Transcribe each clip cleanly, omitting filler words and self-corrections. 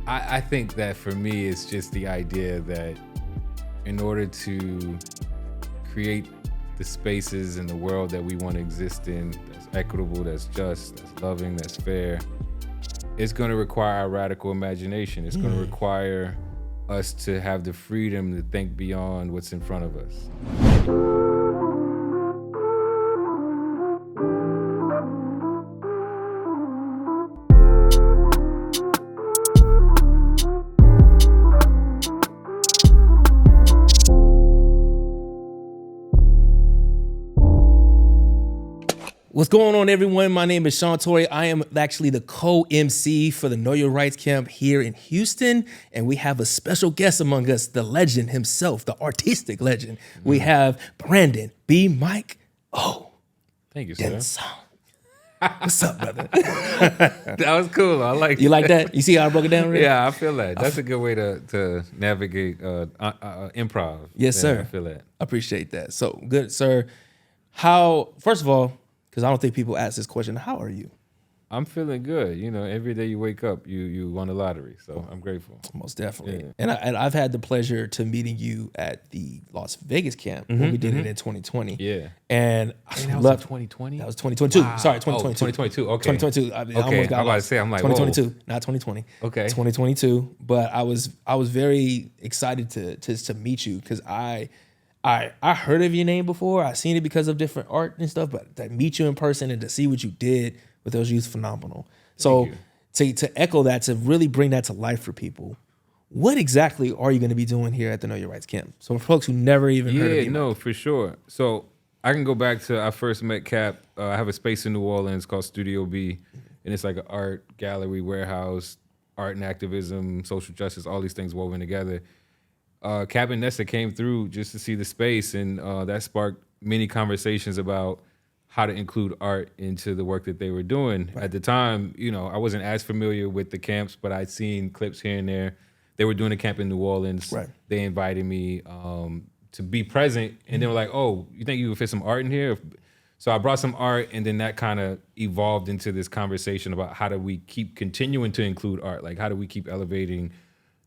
I think that for me, it's just the idea that in order to create the spaces in the world that we want to exist in, that's equitable, that's just, that's loving, that's fair, it's going to require a radical imagination. It's going to require us to have the freedom to think beyond what's in front of us. What's going on, everyone? My name is Tory. I am actually the co-MC for the Know Your Rights Camp here in Houston, and we have a special guest among us, the legend himself, the artistic legend. We have Brandan, Bmike. Oh, Thank you, sir. What's up, brother? That was cool. I like You like that? You see how I broke it down? Right? Yeah, I feel that. That's a good way to navigate improv. Yes, sir. I feel that. Appreciate that. So good, sir. How? First of all, because I don't think people ask this question, how are you? I'm feeling good. You know, every day you wake up, you won the lottery. So I'm grateful. Most definitely. Yeah. And I've had the pleasure to meeting you at the Las Vegas camp when we did it in 2020. Yeah. And that was in 2020? That was 2022. Wow. Sorry, 2022. 2022. Okay. 2022. I Okay. almost got I'm about to lost. say, I'm like, 2022, not 2020. Okay. 2022. But I was very excited to meet you because I heard of your name before. I seen it because of different art and stuff, but to meet you in person and to see what you did with those youth, phenomenal. So to echo that, to really bring that to life for people, what exactly are you going to be doing here at the Know Your Rights Camp? So for folks who never even heard of you. Yeah, no, for sure. So I can go back to I first met Cap. I have a space in New Orleans called Studio B, and it's like an art gallery, warehouse, art and activism, social justice, all these things woven together. Cap and Nessa came through just to see the space, and that sparked many conversations about how to include art into the work that they were doing. Right. At the time, you know, I wasn't as familiar with the camps, but I'd seen clips here and there. They were doing a camp in New Orleans. Right. They invited me to be present, and they were like, "Oh, you think you could fit some art in here?" So I brought some art, and then that kind of evolved into this conversation about how do we keep continuing to include art? Like, how do we keep elevating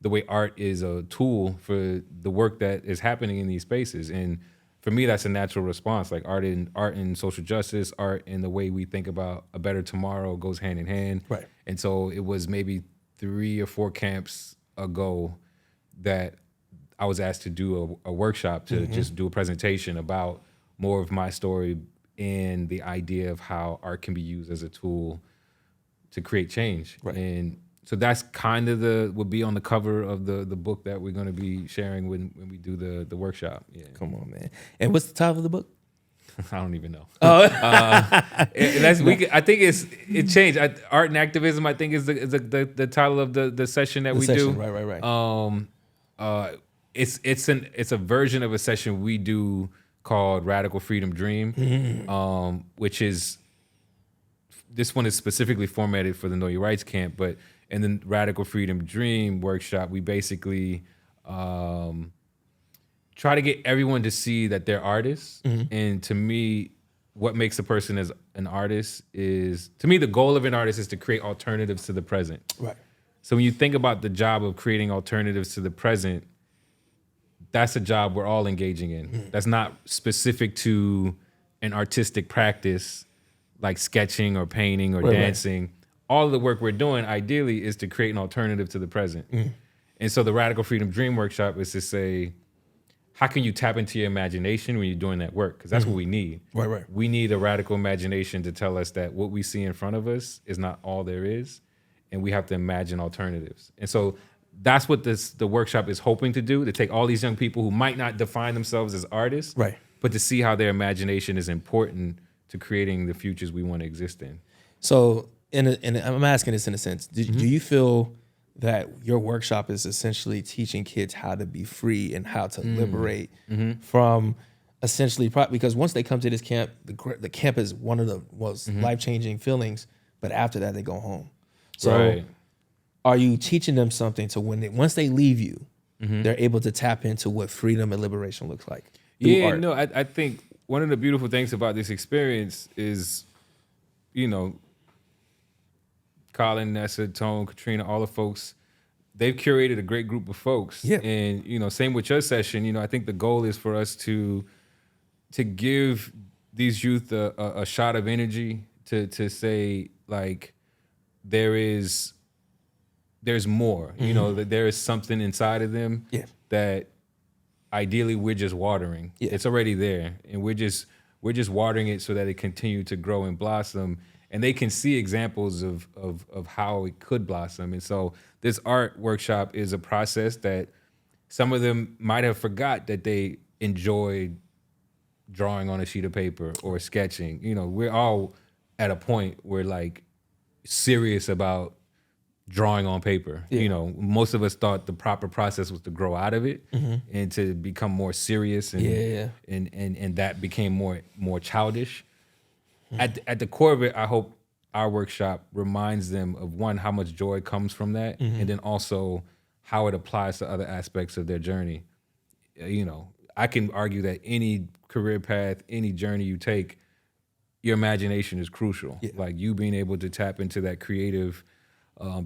the way art is a tool for the work that is happening in these spaces? And for me, that's a natural response. Like art and social justice, art and the way we think about a better tomorrow goes hand in hand. Right. And so it was maybe 3 or 4 camps ago that I was asked to do a workshop to just do a presentation about more of my story and the idea of how art can be used as a tool to create change. Right. And so that's kind of would be on the cover of the book that we're going to be sharing when we do the workshop. Yeah. Come on, man. And what's the title of the book? I don't even know. Oh. I think it changed. Art and Activism, I think, is the title of the session that we do. Right. It's a version of a session we do called Radical Freedom Dream, which is, this one is specifically formatted for the Know Your Rights Camp, but in the Radical Freedom Dream workshop, we basically try to get everyone to see that they're artists. And to me, what makes a person as an artist is, to me, the goal of an artist is to create alternatives to the present. Right. So when you think about the job of creating alternatives to the present, that's a job we're all engaging in. That's not specific to an artistic practice like sketching or painting or dancing. Right. All of the work we're doing, ideally, is to create an alternative to the present. And so the Radical Freedom Dream Workshop is to say, how can you tap into your imagination when you're doing that work? Because that's what we need. Right. We need a radical imagination to tell us that what we see in front of us is not all there is, and we have to imagine alternatives. And so that's what the workshop is hoping to do, to take all these young people who might not define themselves as artists, right, but to see how their imagination is important to creating the futures we want to exist in. So, I'm asking this in a sense, do you feel that your workshop is essentially teaching kids how to be free and how to liberate from essentially, because once they come to this camp, the camp is one of the most life-changing feelings, but after that, they go home. So are you teaching them something to once they leave you, they're able to tap into what freedom and liberation looks like? Yeah, no, I think one of the beautiful things about this experience is, you know, Colin, Nessa, Tone, Katrina, all the folks, they've curated a great group of folks. Yeah. And, same with your session, I think the goal is for us to give these youth a shot of energy to say, like, there's more, that there is something inside of them that ideally we're just watering. Yeah. It's already there. And we're just watering it so that it continue to grow and blossom. And they can see examples of how it could blossom. And so this art workshop is a process that some of them might have forgot that they enjoyed drawing on a sheet of paper or sketching. We're all at a point where, like, serious about drawing on paper. Most of us thought the proper process was to grow out of it and to become more serious, and and that became more childish. At the core of it, I hope our workshop reminds them of, one, how much joy comes from that, and then also how it applies to other aspects of their journey. I can argue that any career path, any journey you take, your imagination is crucial. Yeah. Like, you being able to tap into that creative,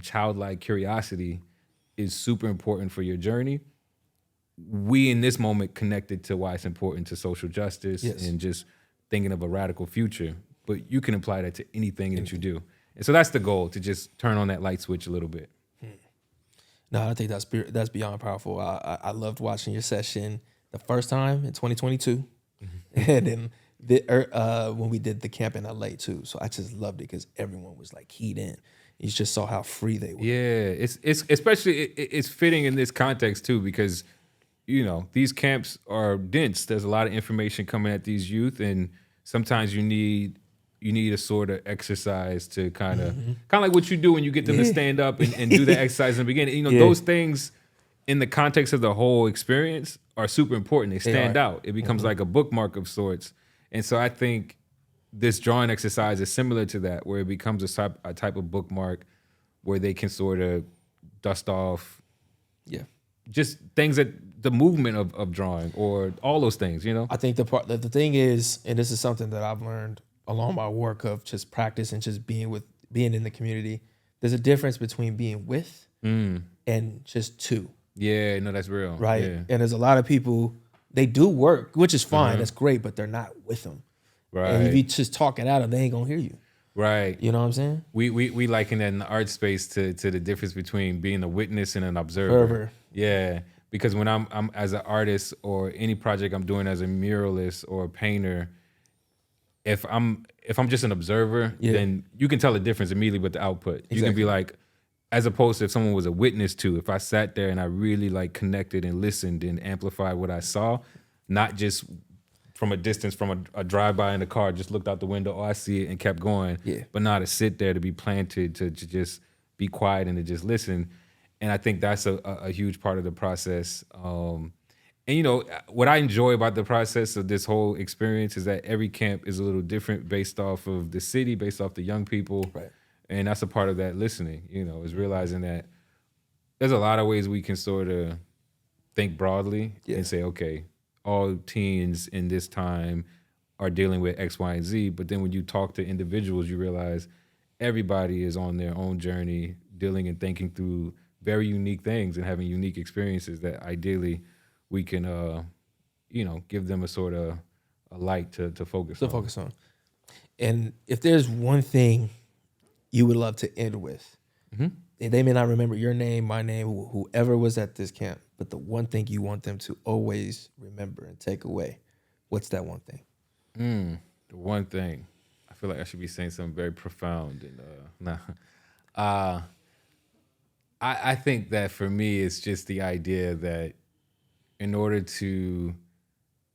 childlike curiosity is super important for your journey. We, in this moment, connected to why it's important to social justice and just thinking of a radical future. But you can apply that to anything that you do. And so that's the goal, to just turn on that light switch a little bit. No, I think that's beyond powerful. I loved watching your session the first time in 2022, and then when we did the camp in LA too. So I just loved it because everyone was, like, keyed in. You just saw how free they were. Yeah, it's especially it's fitting in this context too, because these camps are dense. There's a lot of information coming at these youth, and sometimes you need a sort of exercise to kind of like what you do when you get them to stand up and do the exercise in the beginning. Those things in the context of the whole experience are super important. They stand out. It becomes like a bookmark of sorts. And so I think this drawing exercise is similar to that, where it becomes a type of bookmark where they can sort of dust off just things, that the movement of drawing, or all those things, I think the thing is, and this is something that I've learned along my work of just practice and just being in the community, there's a difference between being with and just to. Yeah, no, that's real. Right. Yeah. And there's a lot of people, they do work, which is fine. That's great, but they're not with them. Right. And if you just talk it out, they ain't gonna hear you. Right. You know what I'm saying? We liken that in the art space to the difference between being a witness and an observer. Yeah. Because when I'm as an artist, or any project I'm doing as a muralist or a painter, if I'm just an observer, then you can tell the difference immediately with the output. Exactly. You can be like, as opposed to if someone was a witness to, if I sat there and I really, like, connected and listened and amplified what I saw, not just from a distance, from a drive-by in the car, just looked out the window, I see it, and kept going. Yeah. But not to sit there, to be planted, to just be quiet and to just listen. And I think that's a huge part of the process. And what I enjoy about the process of this whole experience is that every camp is a little different based off of the city, based off the young people. Right. And that's a part of that listening, is realizing that there's a lot of ways we can sort of think broadly and say, okay, all teens in this time are dealing with X, Y, and Z. But then when you talk to individuals, you realize everybody is on their own journey, dealing and thinking through very unique things and having unique experiences that ideally we can, give them a sort of a light to focus on. And if there's one thing you would love to end with, they may not remember your name, my name, whoever was at this camp, but the one thing you want them to always remember and take away, what's that one thing? The one thing. I feel like I should be saying something very profound. I think that for me, it's just the idea that in order to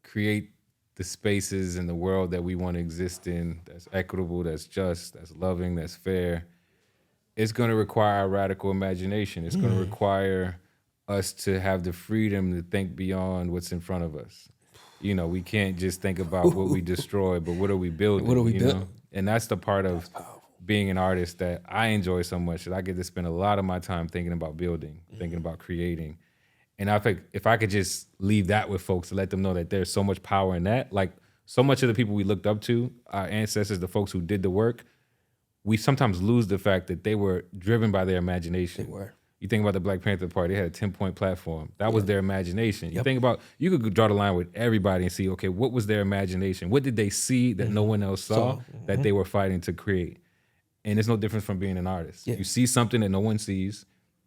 create the spaces in the world that we want to exist in, that's equitable, that's just, that's loving, that's fair, it's going to require a radical imagination. It's going to require us to have the freedom to think beyond what's in front of us. We can't just think about what we destroy, but what are we building? What are we building? And that's the part of being an artist that I enjoy so much, that I get to spend a lot of my time thinking about building, thinking about creating. And I think if I could just leave that with folks to let them know that there's so much power in that, like so much of the people we looked up to, our ancestors, the folks who did the work, we sometimes lose the fact that they were driven by their imagination. They were. You think about the Black Panther Party, they had a 10-point platform. That was their imagination. You think about, you could draw the line with everybody and see, okay, what was their imagination? What did they see that no one else saw that they were fighting to create? And it's no different from being an artist. You see something that no one sees,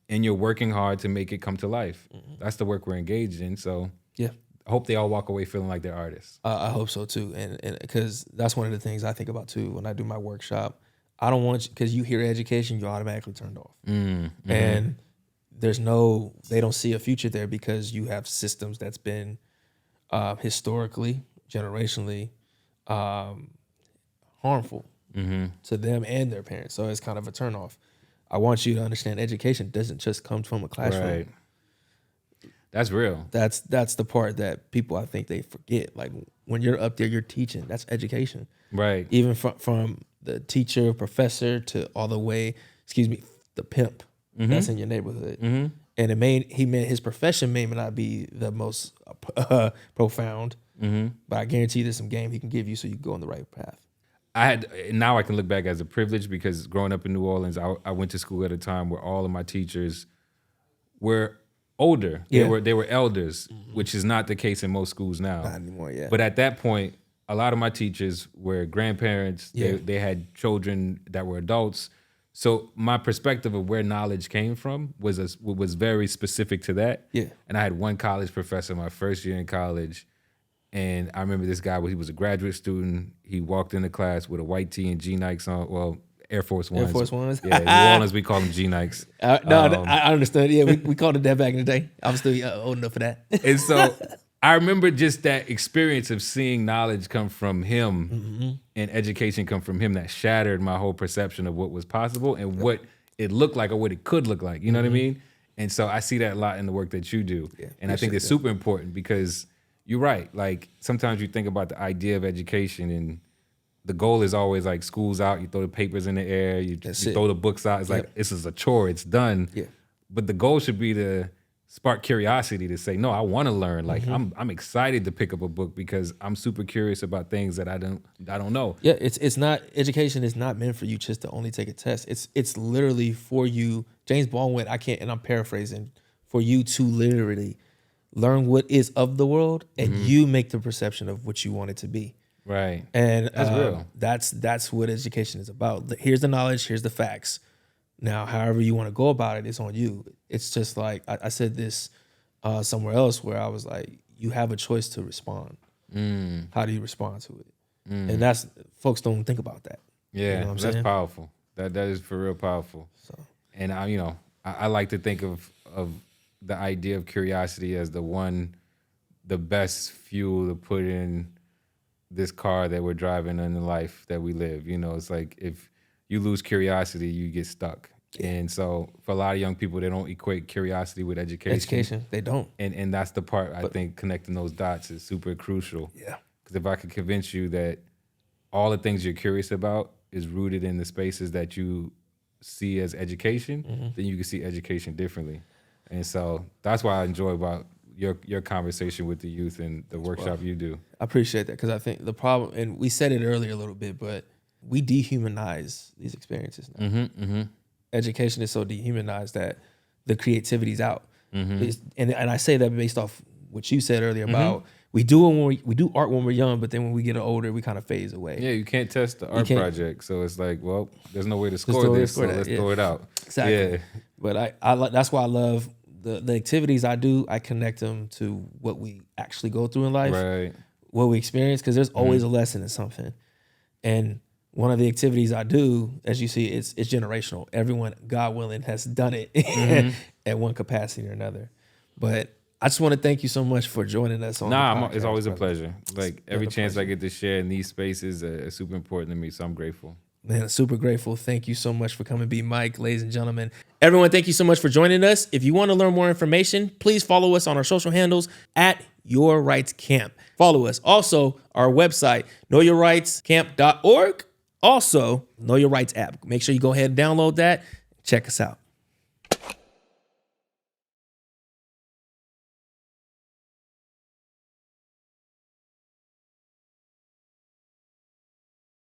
and you're working hard to make it come to life. That's the work we're engaged in. So I hope they all walk away feeling like they're artists. I hope so too. And because that's one of the things I think about too when I do my workshop. I don't want you, because you hear education, you're automatically turned off. And they don't see a future there because you have systems that's been historically, generationally harmful to them and their parents. So it's kind of a turnoff. I want you to understand education doesn't just come from a classroom. Right. That's real. That's the part that people, I think, they forget. Like when you're up there, you're teaching. That's education. Right. Even from the teacher, professor, to all the way, the pimp that's in your neighborhood. And his profession may not be the most profound, but I guarantee there's some game he can give you so you can go on the right path. Now I can look back as a privilege, because growing up in New Orleans, I went to school at a time where all of my teachers were older. They were elders, which is not the case in most schools now. Not anymore, But at that point, a lot of my teachers were grandparents. They had children that were adults. So my perspective of where knowledge came from was very specific to that. And I had one college professor my first year in college, and I remember this guy, he was a graduate student. He walked into class with a white tee and G-Nikes on. Well, Air Force Ones. Air Force Ones? Yeah, in New Orleans, we call them G-Nikes. I understood. Yeah, we called it that back in the day. I was still old enough for that. And so I remember just that experience of seeing knowledge come from him and education come from him that shattered my whole perception of what was possible and what it looked like or what it could look like. You know what I mean? And so I see that a lot in the work that you do. And I think it's super important, because you're right. Like sometimes you think about the idea of education, and the goal is always like school's out, you throw the papers in the air, you throw the books out. It's like, this is a chore, it's done. But the goal should be to spark curiosity, to say, no, I want to learn. Like I'm excited to pick up a book because I'm super curious about things that I don't know. Yeah, it's not, education is not meant for you just to only take a test. It's literally for you. James Baldwin, and I'm paraphrasing, for you to literally learn what is of the world, and you make the perception of what you want it to be. Right. And that's real. That's what education is about. Here's the knowledge, here's the facts. Now, however you want to go about it, it's on you. It's just like, I said this somewhere else, where I was like, you have a choice to respond. How do you respond to it? And that's, folks don't think about that. Yeah, you know that's powerful. That is for real powerful. So, and I like to think of the idea of curiosity as the best fuel to put in this car that we're driving in the life that we live. It's like, if you lose curiosity, you get stuck. And so for a lot of young people, they don't equate curiosity with education. They don't. And that's the part, I think, connecting those dots is super crucial. Yeah. Because if I could convince you that all the things you're curious about is rooted in the spaces that you see as education, then you can see education differently. And so that's why I enjoy about your conversation with the youth and the workshop you do. I appreciate that, because I think the problem, and we said it earlier a little bit, but we dehumanize these experiences now. Education is so dehumanized that the creativity's out. And I say that based off what you said earlier about we do art when we're young, but then when we get older, we kind of phase away. Yeah, you can't test the art project, so it's like, well, there's no way to score this, so let's throw it out. Exactly. Yeah. But I that's why I love the activities I do. I connect them to what we actually go through in life, right? What we experience, because there's always a lesson in something. And one of the activities I do, as you see, it's generational. Everyone, God willing, has done it at one capacity or another. But I just want to thank you so much for joining us on the podcast. It's always a pleasure. Like every chance I get to share in these spaces is super important to me, so I'm grateful. Man, super grateful. Thank you so much for coming, Bmike, ladies and gentlemen. Everyone, thank you so much for joining us. If you want to learn more information, please follow us on our social handles at Your Rights Camp. Follow us. Also, our website, knowyourrightscamp.org. Also, Know Your Rights app. Make sure you go ahead and download that. Check us out.